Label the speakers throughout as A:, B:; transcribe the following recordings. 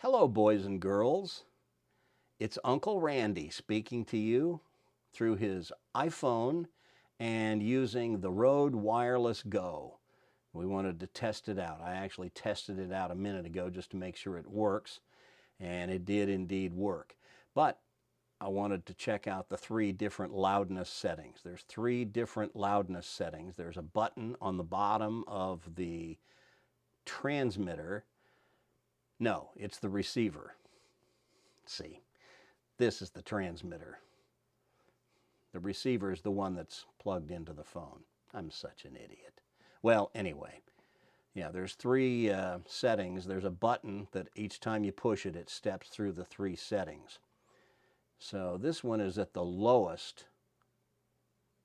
A: Hello, boys and girls. It's Uncle Randy speaking to you through his iPhone and using the RØDE Wireless Go. We wanted to test it out. I actually tested it out a minute ago just to make sure it works, and it did indeed work. But I wanted to check out the three different loudness settings. There's three different loudness settings. There's a button on the bottom of the transmitter. No, it's the receiver. See, this is the transmitter. The receiver is the one that's plugged into the phone. I'm such an idiot. Well, anyway, yeah, there's three settings. There's a button that each time you push it, it steps through the three settings. So this one is at the lowest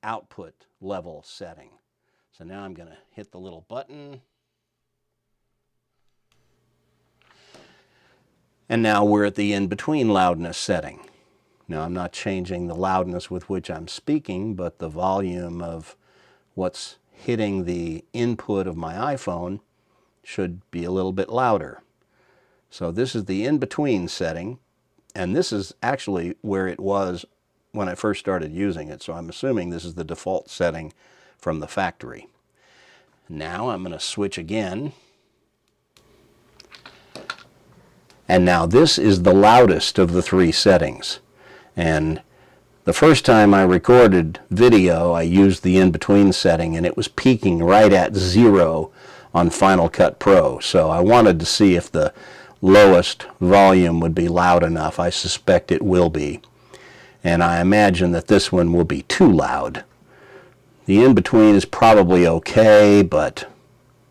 A: output level setting. So now I'm going to hit the little button. And now we're at the in-between loudness setting. Now I'm not changing the loudness with which I'm speaking, but the volume of what's hitting the input of my iPhone should be a little bit louder. So this is the in-between setting, and this is actually where it was when I first started using it, so I'm assuming this is the default setting from the factory. Now I'm going to switch again. And now this is the loudest of the three settings. And the first time I recorded video, I used the in-between setting, and it was peaking right at 0 on Final Cut Pro. So I wanted to see if the lowest volume would be loud enough. I suspect it will be. And I imagine that this one will be too loud. The in-between is probably okay, but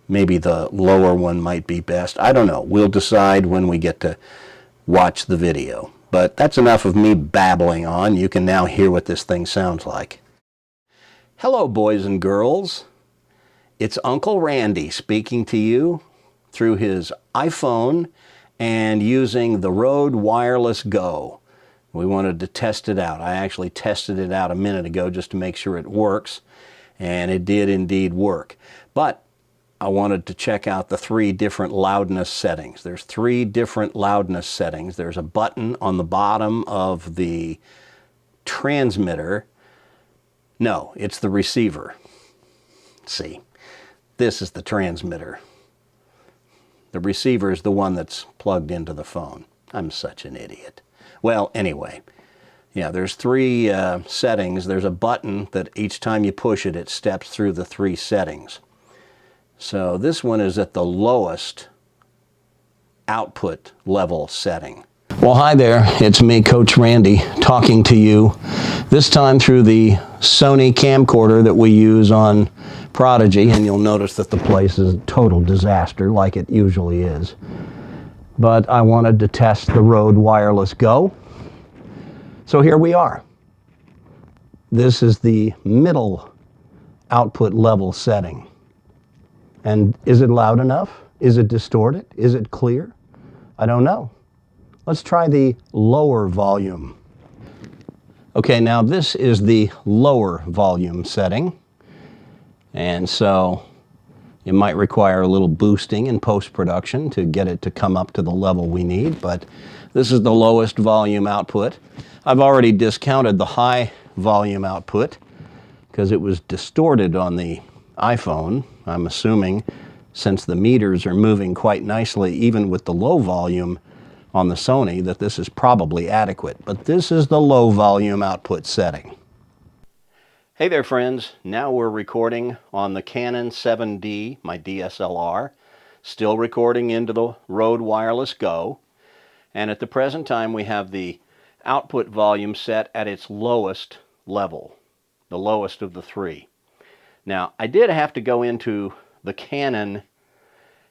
A: maybe the lower one might be best. I don't know. We'll decide when we get to watch the video. But that's enough of me babbling on. You can now hear what this thing sounds like. Hello, boys and girls. It's Uncle Randy speaking to you through his iPhone and using the RØDE Wireless Go. We wanted to test it out. I actually tested it out a minute ago just to make sure it works, and it did indeed work. But I wanted to check out the three different loudness settings. There's three different loudness settings. There's a button on the bottom of the transmitter. No, it's the receiver. See, this is the transmitter. The receiver is the one that's plugged into the phone. I'm such an idiot. Well, anyway, yeah, there's three settings. There's a button that each time you push it, it steps through the three settings. So this one is at the lowest output level setting. Well, hi there. It's me, Coach Randy, talking to you, this time through the Sony camcorder that we use on Prodigy, and you'll notice that the place is a total disaster like it usually is. But I wanted to test the RØDE Wireless Go. So here we are. This is the middle output level setting. And is it loud enough? Is it distorted? Is it clear? I don't know. Let's try the lower volume. Okay, now this is the lower volume setting. And so it might require a little boosting in post-production to get it to come up to the level we need, but this is the lowest volume output. I've already discounted the high volume output because it was distorted on the iPhone. I'm assuming, since the meters are moving quite nicely even with the low volume on the Sony, that this is probably adequate. But this is the low volume output setting. Hey there, friends. Now we're recording on the Canon 7D, my DSLR, still recording into the RØDE Wireless Go. And at the present time we have the output volume set at its lowest level, the lowest of the three. Now, I did have to go into the Canon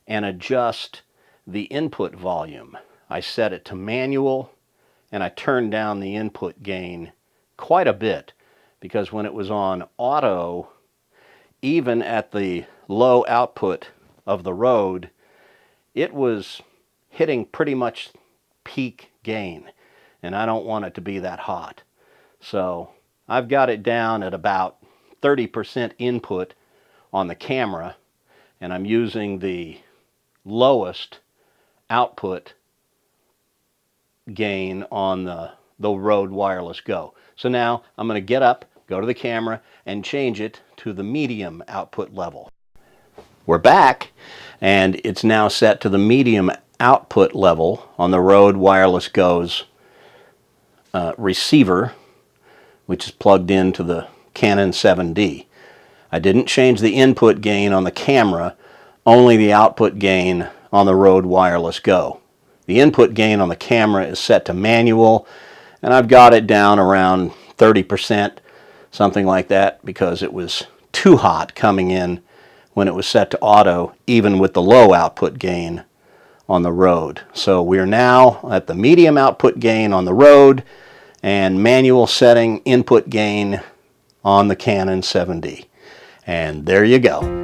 A: and adjust the input volume. I set it to manual, and I turned down the input gain quite a bit, because when it was on auto, even at the low output of the RØDE, it was hitting pretty much peak gain, and I don't want it to be that hot. So I've got it down at about 30% input on the camera, and I'm using the lowest output gain on the RØDE Wireless Go. So now I'm going to get up, go to the camera, and change it to the medium output level. We're back, and it's now set to the medium output level on the RØDE Wireless Go's receiver, which is plugged into the Canon 7D. I didn't change the input gain on the camera, only the output gain on the RØDE Wireless Go. The input gain on the camera is set to manual, and I've got it down around 30%, something like that, because it was too hot coming in when it was set to auto, even with the low output gain on the RØDE. So we're now at the medium output gain on the RØDE and manual setting input gain on the Canon 7D. And there you go.